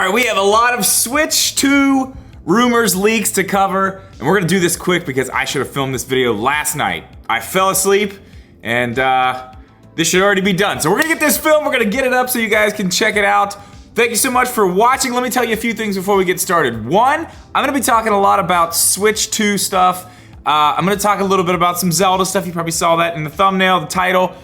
right, we have a lot of Switch 2 rumors, leaks to cover, and we're gonna do this quick because I should have filmed this video last night. I fell asleep, and this should already be done. So we're gonna get this filmed, we're gonna get it up so you guys can check it out. Thank you so much for watching. Let me tell you a few things before we get started. One, I'm gonna be talking a lot about Switch 2 stuff. I'm gonna talk a little bit about some Zelda stuff. You probably saw that in the thumbnail, the title.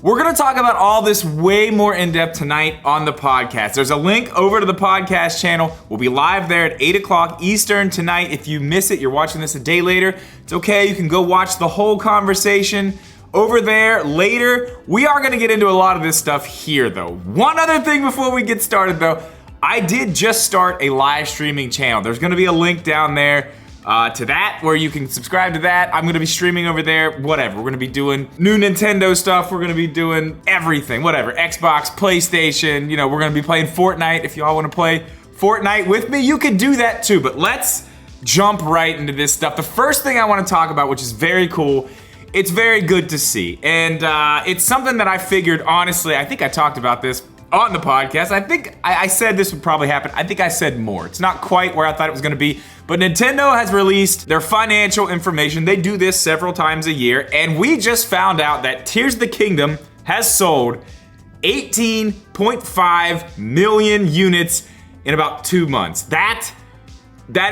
We're gonna talk about all this way more in depth tonight on the podcast. There's a link over to the podcast channel. We'll be live there at 8 o'clock Eastern tonight. If you miss it, you're watching this a day later, it's okay. You can go watch the whole conversation over there later. We are gonna get into a lot of this stuff here though. One other thing before we get started though, I did just start a live streaming channel. There's gonna be a link down there to that where you can subscribe to that. I'm gonna be streaming over there, whatever. We're gonna be doing new Nintendo stuff. We're gonna be doing everything, whatever. Xbox, PlayStation, you know, we're gonna be playing Fortnite. If y'all wanna play Fortnite with me, you can do that too. But let's jump right into this stuff. The first thing I wanna talk about, which is very cool, it's very good to see. And it's something that I figured, honestly, I think I talked about this on the podcast. I think I said this would probably happen. I think I said more. It's not quite where I thought it was gonna be, but Nintendo has released their financial information. They do this several times a year, and we just found out that Tears of the Kingdom has sold 18.5 million units in about 2 months. That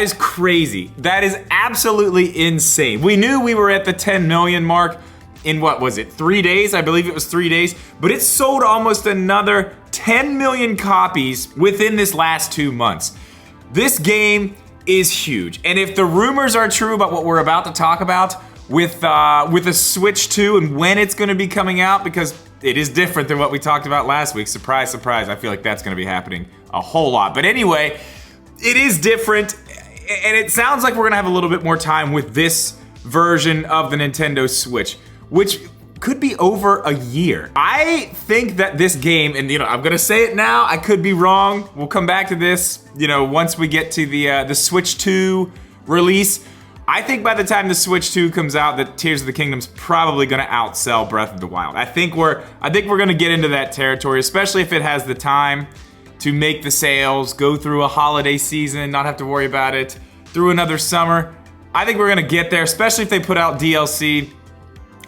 is crazy. That is absolutely insane. We knew we were at the 10 million mark in what was it, 3 days? I believe it was 3 days, but it sold almost another 10 million copies within this last 2 months. This game is huge, and if the rumors are true about what we're about to talk about with a Switch 2 and when it's gonna be coming out, because it is different than what we talked about last week. Surprise, surprise, I feel like that's gonna be happening a whole lot. But anyway, it is different, and it sounds like we're gonna have a little bit more time with this version of the Nintendo Switch, which could be over a year. I think that this game, and you know, I'm gonna say it now, I could be wrong. We'll come back to this, you know, once we get to the Switch 2 release. I think by the time the Switch 2 comes out, that Tears of the Kingdom's probably gonna outsell Breath of the Wild. I think we're gonna get into that territory, especially if it has the time to make the sales, go through a holiday season, not have to worry about it, through another summer. I think we're gonna get there, especially if they put out DLC.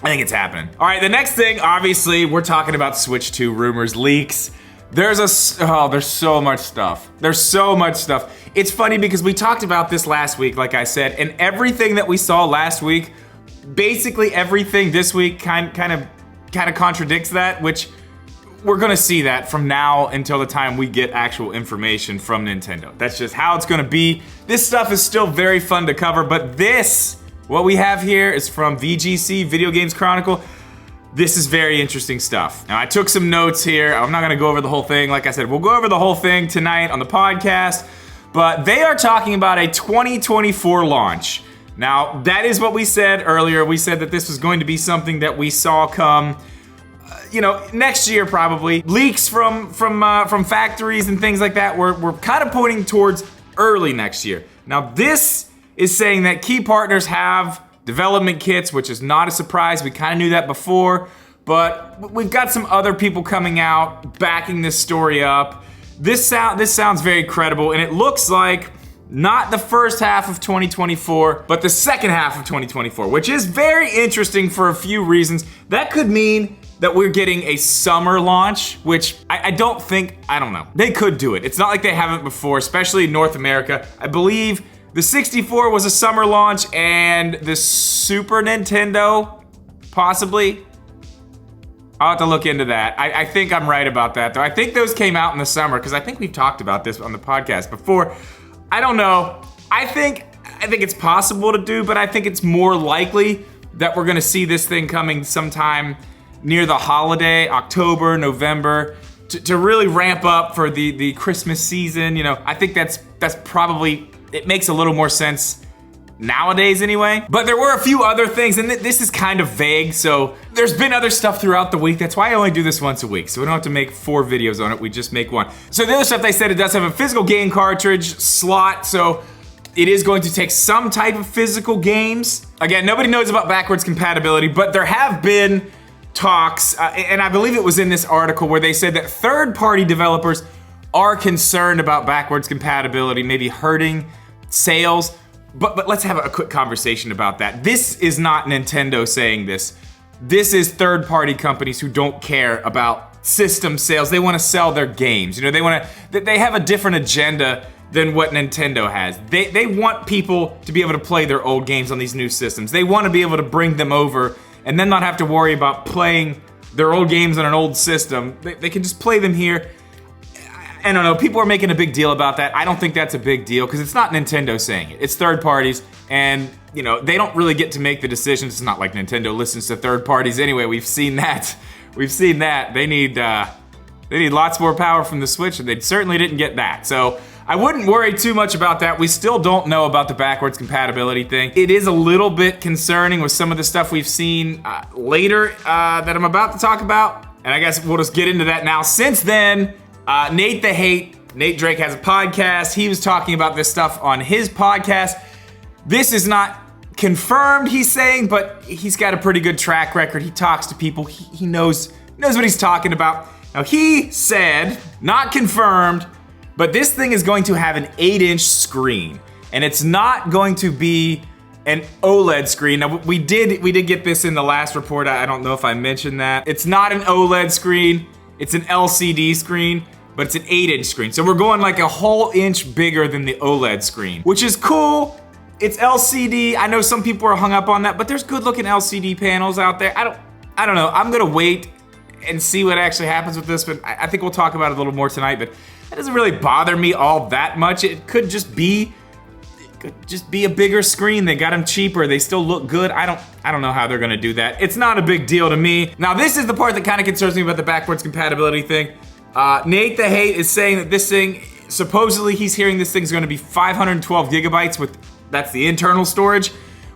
I think it's happening. All right, the next thing, obviously, we're talking about Switch 2 rumors, leaks. There's so much stuff. There's so much stuff. It's funny because we talked about this last week, like I said, and everything that we saw last week, basically everything this week kind of contradicts that, which we're gonna see that from now until the time we get actual information from Nintendo. That's just how it's gonna be. This stuff is still very fun to cover, but what we have here is from VGC, Video Games Chronicle. This is very interesting stuff. Now, I took some notes here. I'm not gonna go over the whole thing. Like I said, we'll go over the whole thing tonight on the podcast, but they are talking about a 2024 launch. Now, that is what we said earlier. We said that this was going to be something that we saw come, you know, next year probably. Leaks from factories and things like that were kind of pointing towards early next year. Now, this is saying that key partners have development kits, which is not a surprise. We kind of knew that before, but we've got some other people coming out backing this story up. This sounds very credible, and it looks like not the first half of 2024, but the second half of 2024, which is very interesting for a few reasons. That could mean that we're getting a summer launch, which I don't know. They could do it. It's not like they haven't before, especially in North America. I believe the 64 was a summer launch, and the Super Nintendo, possibly. I'll have to look into that. I think I'm right about that, though. I think those came out in the summer, because I think we've talked about this on the podcast before. I don't know. I think it's possible to do, but I think it's more likely that we're gonna see this thing coming sometime near the holiday, October, November, to really ramp up for the Christmas season. You know, I think that's probably, it makes a little more sense nowadays anyway. But there were a few other things, and this is kind of vague, so there's been other stuff throughout the week. That's why I only do this once a week, so we don't have to make 4 videos on it, we just make one. So the other stuff they said, it does have a physical game cartridge slot, so it is going to take some type of physical games. Again, nobody knows about backwards compatibility, but there have been talks, and I believe it was in this article, where they said that third-party developers are concerned about backwards compatibility maybe hurting sales. But let's have a quick conversation about that. This is not Nintendo saying this. This is third-party companies who don't care about system sales. They want to sell their games. You know, they have a different agenda than what Nintendo has. They want people to be able to play their old games on these new systems. They want to be able to bring them over and then not have to worry about playing their old games on an old system. They can just play them here. I don't know, people are making a big deal about that. I don't think that's a big deal because it's not Nintendo saying it. It's third parties, and you know, they don't really get to make the decisions. It's not like Nintendo listens to third parties anyway. We've seen that. They need lots more power from the Switch, and they certainly didn't get that. So I wouldn't worry too much about that. We still don't know about the backwards compatibility thing. It is a little bit concerning with some of the stuff we've seen later that I'm about to talk about. And I guess we'll just get into that now. Since then, Nate Drake has a podcast. He was talking about this stuff on his podcast. This is not confirmed, he's saying, but he's got a pretty good track record. He talks to people. He knows what he's talking about. Now, he said, not confirmed, but this thing is going to have an 8-inch screen, and it's not going to be an OLED screen. Now, we did get this in the last report. I don't know if I mentioned that. It's not an OLED screen. It's an LCD screen, but it's an 8-inch screen. So we're going like a whole inch bigger than the OLED screen, which is cool. It's LCD. I know some people are hung up on that, but there's good looking LCD panels out there. I don't know. I'm gonna wait and see what actually happens with this, but I think we'll talk about it a little more tonight, but that doesn't really bother me all that much. It could just be a bigger screen. They got them cheaper. They still look good. I don't know how they're gonna do that. It's not a big deal to me. Now, this is the part that kind of concerns me about the backwards compatibility thing. Nate the Hate is saying that this thing, supposedly he's hearing this thing's gonna be 512 gigabytes that's the internal storage,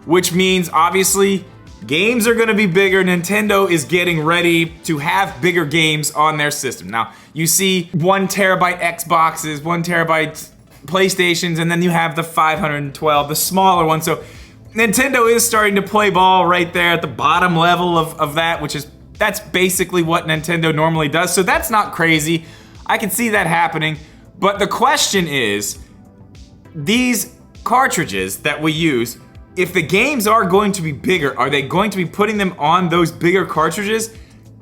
which means obviously games are gonna be bigger. Nintendo is getting ready to have bigger games on their system. Now, you see 1 terabyte Xboxes, 1 terabyte PlayStations, and then you have the 512, the smaller one. So Nintendo is starting to play ball right there at the bottom level of that, that's basically what Nintendo normally does. So that's not crazy. I can see that happening. But the question is, these cartridges that we use, if the games are going to be bigger, are they going to be putting them on those bigger cartridges?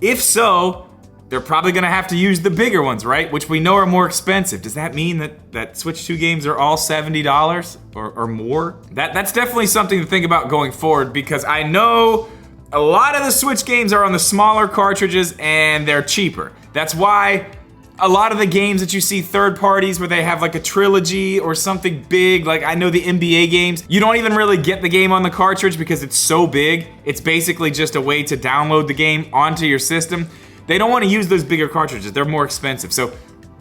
If so, they're probably gonna have to use the bigger ones, right? Which we know are more expensive. Does that mean that Switch 2 games are all $70 or more? That's definitely something to think about going forward, because I know a lot of the Switch games are on the smaller cartridges and they're cheaper. That's why a lot of the games that you see third parties where they have like a trilogy or something big, like I know the NBA games, you don't even really get the game on the cartridge because it's so big. It's basically just a way to download the game onto your system. They don't want to use those bigger cartridges. They're more expensive. So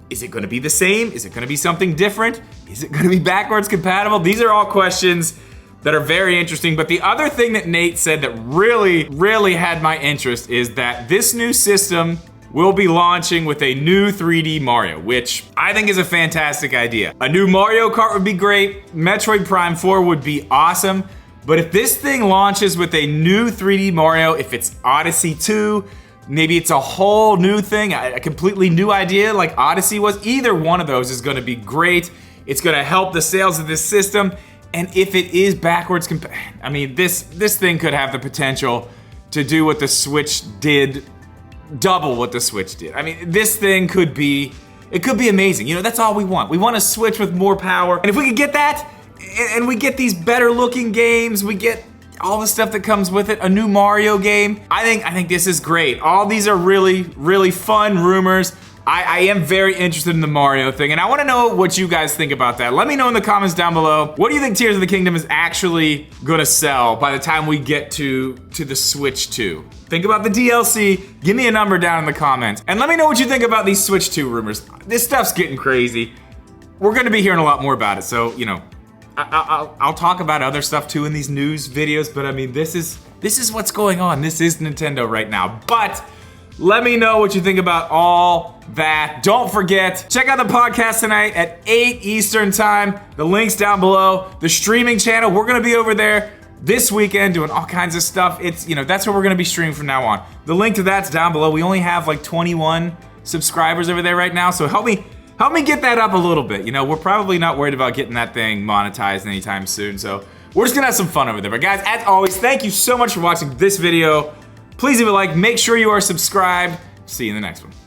is it going to be the same? Is it going to be something different? Is it going to be backwards compatible? These are all questions that are very interesting. But the other thing that Nate said that really had my interest is that this new system will be launching with a new 3D Mario, which I think is a fantastic idea. A new Mario Kart would be great. Metroid Prime 4 would be awesome. But if this thing launches with a new 3D Mario, if it's Odyssey 2, maybe it's a whole new thing, a completely new idea like Odyssey was, either one of those is gonna be great. It's gonna help the sales of this system. And if it is backwards I mean, this thing could have the potential to do what the Switch did, double what the Switch did. I mean, this thing could be amazing. You know, that's all we want. We want a Switch with more power. And if we could get that, and we get these better looking games, we get all the stuff that comes with it, a new Mario game, I think this is great. All these are really fun rumors. I am very interested in the Mario thing, and I want to know what you guys think about that. Let me know in the comments down below. What do you think Tears of the Kingdom is actually gonna sell by the time we get to the Switch 2? Think about the DLC, give me a number down in the comments. And let me know what you think about these Switch 2 rumors. This stuff's getting crazy. We're gonna be hearing a lot more about it, so, you know, I'll talk about other stuff too in these news videos, but I mean, this is what's going on. This is Nintendo right now. But let me know what you think about all that. Don't forget, check out the podcast tonight at 8 Eastern time. The link's down below. The streaming channel, we're gonna be over there this weekend doing all kinds of stuff. It's, you know, that's where we're gonna be streaming from now on. The link to that's down below. We only have like 21 subscribers over there right now, so help me help me get that up a little bit. You know, we're probably not worried about getting that thing monetized anytime soon, so we're just gonna have some fun over there. But guys, as always, thank you so much for watching this video. Please leave a like, make sure you are subscribed. See you in the next one.